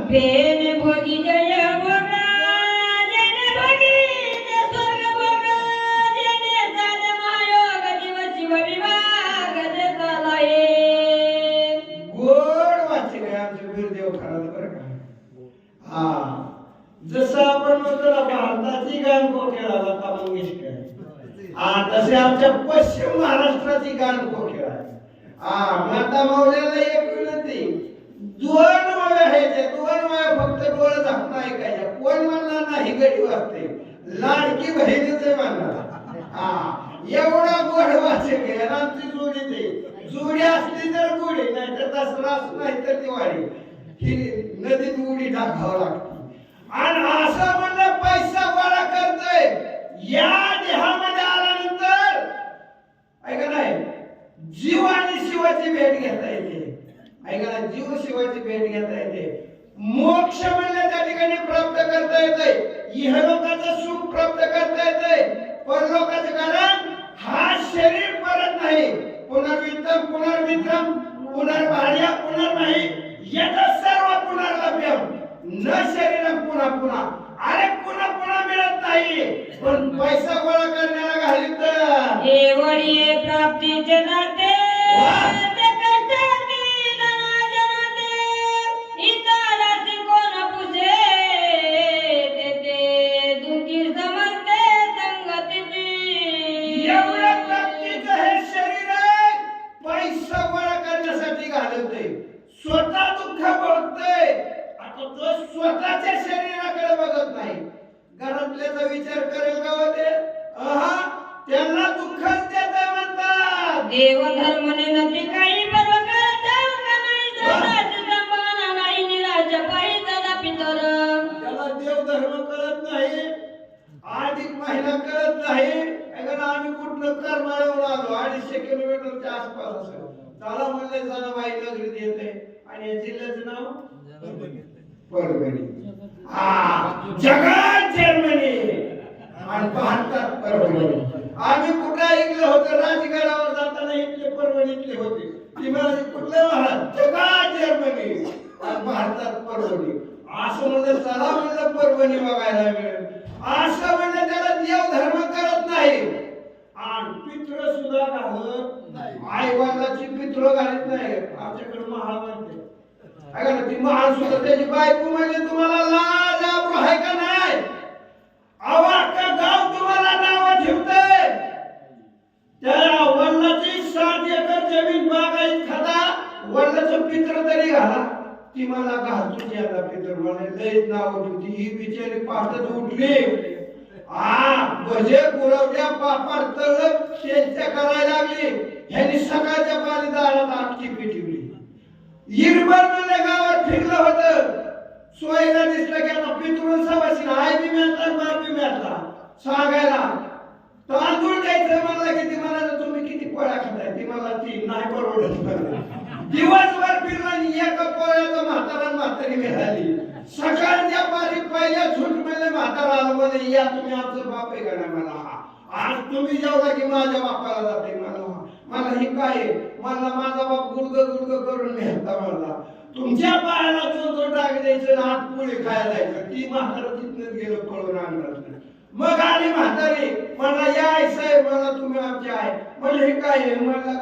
बेन भोगी जय भोगा जने भोगी जय स्वर्ग भोगा जने साध महायोग जीव शिव विभाग जय चालाये. गोड वाचन आहे आमचे वीरदेव खरात बरं का. हा जसं आपण म्हणतो ना भारताची गानकोकिळा लता मंगेशकर, तसे आमच्या पश्चिम महाराष्ट्राची गानकोकिळा आहे. माता मौल्याला एक विनंती, दोन वया आहे, दोन वया फक्त डोळे झाकून ऐकायच्या. कोण म्हणणार नाही गडी वाजते, लाडकी बहिणीचे म्हणणार. एवढा गोड वाचक आहे. आमची जोडी ते जोडी असली तर गोडी, नाही तर दसरा नाही तर दिवाळी ही नदीत उडी टाकावं लागते. आणि असं म्हणलं पैसा गोळा करतोय या देहामध्ये आल्यानंतर ऐका नाही, जीव आणि शिवाची भेट घेता येते. ऐका ना, जीव शिवाची भेट घेता येते. मोक्ष म्हणलं त्या ठिकाणी प्राप्त करता येते, इहलोकाचं सुख प्राप्त करता येते. परलोकाचं कारण हा शरीर परत नाही. पुनर्वित्तम पुनर्मित्रम पुनर्भार्या पुनर्नाही यत सर्व पुनर्लभ्यम न शरीरम पुन्हा पुन्हा. अरे पुन्हा पुन्हा मिळत नाही, पण पैसा गोळा करण्याला घालीत हे वडिये प्राप्तीचे नाते ते कष्टाची धनाजनाते इतराची कोण पुजे ते दुःखी समजते संगतीची. एवढं प्राप्तीचं हे शरीर आहे, पैसा गोळा करण्यासाठी घालवते, स्वतः दुःख भोगते. आता तो स्वतःच्या शरीराकडे बघत नाही, घरातल्याचा विचार करेल का होते, त्यांना दुःखच देते म्हणतात. देव धर्मने नदी काही बरोबर नाही जगाची संभावना नाही निराश पायी सदा पितर. त्याला देव धर्म कळत नाही, अधिक महिना कळत नाही. आम्ही कुठलं करमाळ्यावर आलो, 250 किलोमीटरच्या आसपास असेल. चला म्हणले जनाबाई नगरीत येते आणि या जिल्ह्याचं नाव परभणी. जगात जर्मनी आणि भारतात परभणी. आम्ही कुठे ऐकलं होतं, राजगडावर जाताना इथले परभणीतले होते. ती म्हणाली कुठले महाराज, जगात जर्मनी आणि भारतात परभणी. असं म्हणलं चला म्हणलं परभणी बघायला मिळेल. असं म्हणलं त्याला देव धर्म करत नाही आणि पितृ सुद्धा घालत नाही. आई वडिलाची पितृ घालत नाही. आमच्याकडे महाळ म्हणते, ती महाळ सुद्धा त्याची बायको म्हणजे तुम्हाला लाज आबरू आहे का नाही? अख्खा गाव तुम्हाला नाव ठेवते. त्या वडिलाची 7 एकर जमीन बागायत खाता, वडिलाचं पितृ तरी घाला. ती मला घालतो याला पितृ म्हणे, लयच नाव ठेवती. ही बिचारी पाठच उठली, भजे गुरवल्या पापड तळ शेलच्या करायला लागली. ह्यांनी सकाळच्या पाणी दारात आटकी पिटवली. इरबल म्हणले गावात फिरलं होतं, सोयीला दिसलं की आता पितृ सवासीला आई बी मिळतात बाप बी मिळतात सांगायला. तांदूळ द्यायचं म्हणलं की ती म्हणाला तुम्ही किती पोळ्या खाताय, ती मला 3 नाही परवडत. दिवसभर फिरला आणि एका पोळ्याचा म्हातारा म्हातारी मिळाली. सकाळच्या पारी पहिल्या झुट मध्ये म्हातारा आलं म्हणे, या तुम्ही आमचं बाप आहे का नाही? मला आज तुम्ही जेवला की माझ्या बापाला जाते. मला हे काय, मला माझा बाप गुडग करून नेहता. मला तुमच्या पायाला जो टाक द्यायचं, हात पोळी खायला जायचं. ती म्हातारा तिथनच गेलं पळून आणणार. मग आली म्हातारी, मला या आई साहेब, मला तुम्ही आमचे आहे. म्हणजे हे काय आहे? मला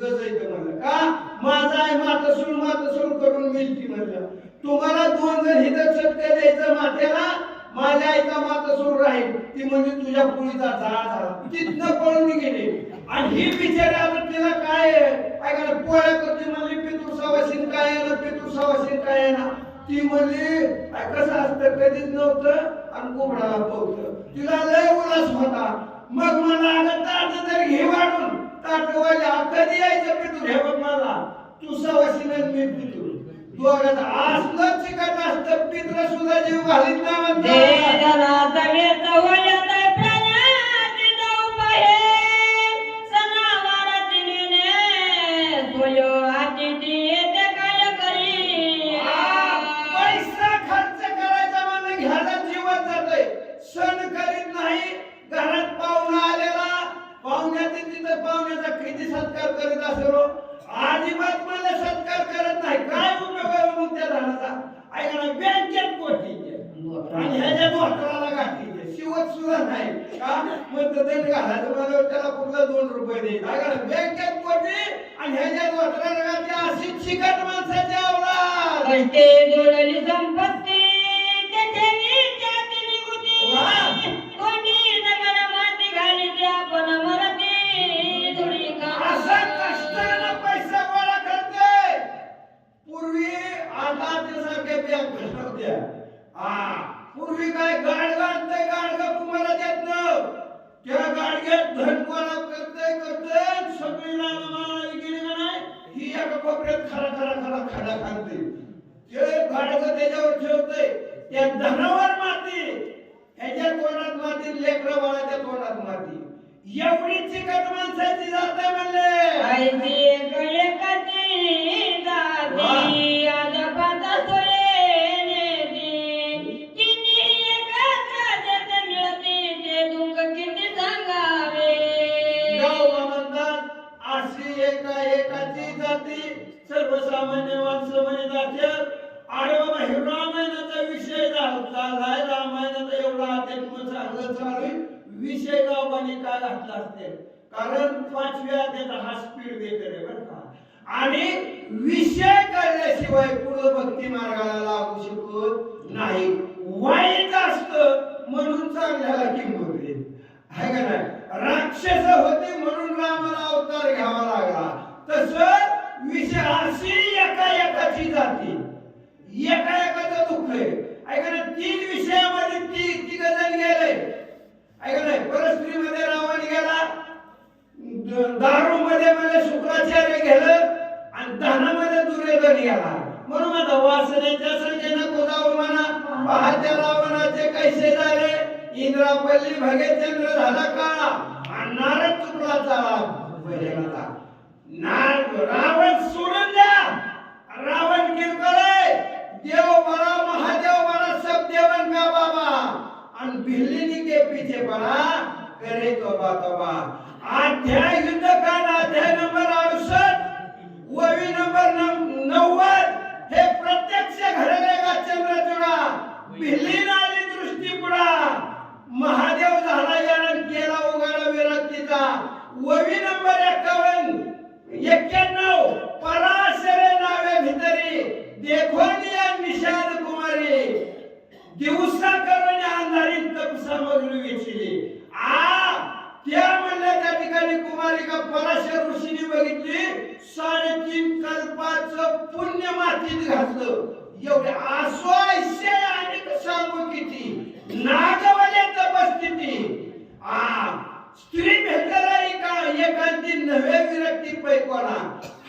गजायचं. म्हणलं का माझा आहे माता सुरू करून मिळती. म्हणलं तुम्हाला 2 जण हिथं सत्य द्यायचं मात्याला, माझ्या आईचा माता सुरू राहील. ती म्हणजे तुझ्या पुळीचा झाड झाला. तिथनं पळून गेली. आणि ही बिचारी आता तिला काय ऐका पोळ्या करते म्हणली, पितृ सवासीन काय ना, पितृ सवासीन काय ना. ती म्हणली कसं असतं, कधीच नव्हतं आणि कोंबडाला पवतं. तिला लय उल्हास होता. मग मला अगं ताट जर घे वाढून, ताटवाल्या कधी यायचं पितृ, हे बघ मला तू सवासीन मी पितृ, दोघांचं असलं चिकट असतं. पितृ सुद्धा जीव घालीत ना म्हणते. सण करीत नाही. घरात पाहुणा आलेला, पाहुण्याचे तिथं पाहुण्याचा किती सत्कार करीत असेल, अजिबात मला सत्कार करत नाही. काय उपयोग आहे मग त्या झाडाचा? ऐका ना, बँकेत कोटीचे आणि ह्याच्या धोत्राला गाठीचे शिवत सुद्धा नाही का मग दंड घालायचं मला त्याला कुठला 2 रुपये द्यायचे काय करा बँकेत कोटी आणि ह्याच्या धोत्राला गाठी अशी चिकट माणसाची अवलाद कष्टे जोडली संपत्ती त्याचे विचारती निगुती कोणी दगड माती घाली ते आपण मरती धुळी असा कष्टानं पैसा गोळा करते पूर्वी आता ते सारखे बँक नव्हत्या पूर्वी काय गाडगा तुम्हाला देत त्या गाडग्यात धन गोळा करते सगळी नामाला गेली का नाही ही एका कोपऱ्यात खरा खडा खाते ते गाडगं त्याच्यावर ठेवते त्या धनावर माती ह्याच्या तोंडात माती लेकरं बाळाच्या तोंडात माती एवढी चिकट माणसाची जात म्हणले आईची एकाची दादी आज पाता सोये नेती किती एकाचा जत मिळती ते दुंग किती सांगावे गाव म्हणतात अशी एकाची जाती सर्वसामान्य माणसं म्हणे जातात अरे बाबा हे रामायणाचा विषय झालाय रामायणाचा एवढा अध्यात्म चांगलं चालू विषय गावाने काय घातला असते कारण 5व्या अध्यायाचा हा स्पीड ब्रेकर आहे बरं का आणि विषय कळल्याशिवाय पुढे भक्ती मार्गाला लागू शकत नाही वाईट असतं म्हणून चांगल्याला किंमत देईल आहे का नाही राक्षस होते म्हणून रामाला अवतार घ्यावा लागला तसं विषय अशी एकाची जाती एकाचं दुःख आहे ऐका ना 3 विषयामध्ये ती गजल गेले ऐका नाही परस्त्रीमध्ये रावण गेला दारू मध्ये म्हणजे शुक्राचार्य गेलं आणि धनामध्ये दुर्योधन गेला म्हणून आता वासनेच्या संख्येनं कोजावं म्हणा पहात्या रावणाचे कैसे झाले इंद्रापल्ली भगेचंद्र झाला का आणि नारद चुकला चाला भजनाचा रावण सोडून द्या रावण किरकोळ देव बड़ा महादेव बड़ा सब देवन का बाबा आणि भिल्लिनी के पीछे पड़ा करे तोबा अध्याय युद्ध कांड अध्याय नंबर 68 वही नंबर 90 हे प्रत्यक्ष घडलेला चंद्रचूडा भिल्लीनाली दृष्टीपुडा महादेव झाला यानं केला उगाड विरक्तीचा वही नंबर 91 पराशरे नावे भितरी देखोनिया निषाद कुमारी दिवसा करून अंधारी तप सामग्री वेचली त्या म्हणल्या त्या ठिकाणी कुमारिका पराशर ऋषीने बघितली 3.5 कल्पाचं पुण्य मातीत घातलं एवढे आश्वास्य आणि सांगू किती नागवले तपस्थिती स्त्री भेटला एकांती नव्हे विरक्ती पैकोना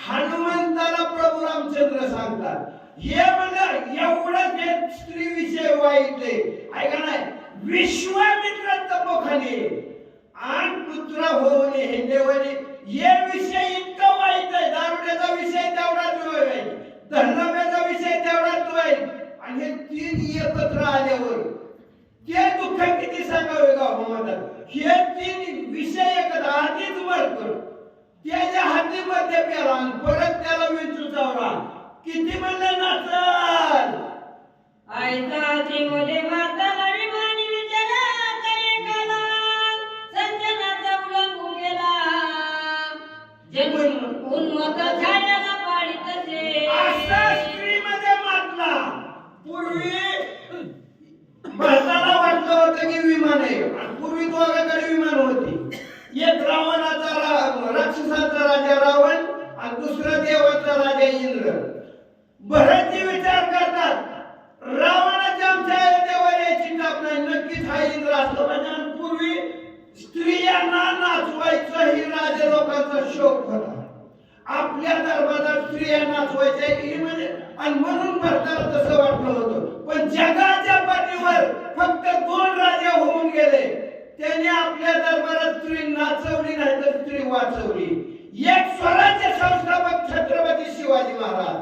हनुमंताला प्रभू रामचंद्र सांगतात हे म्हणलं एवढं ते स्त्री विषय वाईट ऐका नाही विश्वामित्र तपोखाली आणि पुत्र होऊन हे देवाने हे विषय इतका वाईट आहे दारुड्याचा विषय तेवढाच वाईट धर्माचा विषय तेवढाच वाईट आणि हे 3 एकत्र आल्यावर ते दुःख किती सांगावे गावामध्ये हे 3 विषय एकत्र आधीच मरकर त्याच्या हातीमध्ये पेला आणि परत त्याला विंचू चावला किती म्हणलं नाचल आईचा जीवले माताला विमानी विचारात ऐकाला संजनाचा उलंघून गेला जन्म उन्मत झाल्याला पाळी तसे असा स्त्रीमध्ये मातला पूर्वी भारताला वाटलं होतं की विमान आहे पूर्वी दोघांकडे विमान होती एक रावणाचा राक्षसाचा राजा रावण आणि दुसरा देवाचा राजा इंद्र बरेचसे विचार करतात रावणाच्या आमच्या देवाला याची टाप नाही नक्कीच हा इंद्र असला पाहिजे आणि पूर्वी स्त्रियांना नाचवायचं ही राजा लोकांचा शौक होता आपल्या दरबारात स्त्रिया नाचवायच्या ही म्हणजे आणि म्हणून भारताला तसं वाटलं होतं पण जगाच्या पाठीवर फक्त 2 राजे होऊन गेले त्यांनी आपल्या दरबारात स्त्री नाचवली नाही तर स्त्री वाचवली एक स्वराज्य संस्थापक छत्रपती शिवाजी महाराज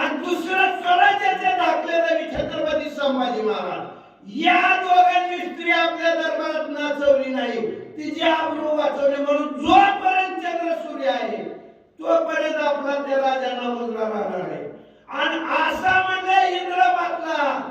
आणि दुसरा स्वराज्याचे दाखले झाले छत्रपती संभाजी महाराज या दोघांनी स्त्री आपल्या दरबारात नाचवली नाही तिची आबरू वाचवली म्हणून जोपर्यंत चंद्र सूर्य आहे तोपर्यंत आपला त्या राजांना मुजरा राहणार आहे आणि असा म्हणलं इंद्रपातला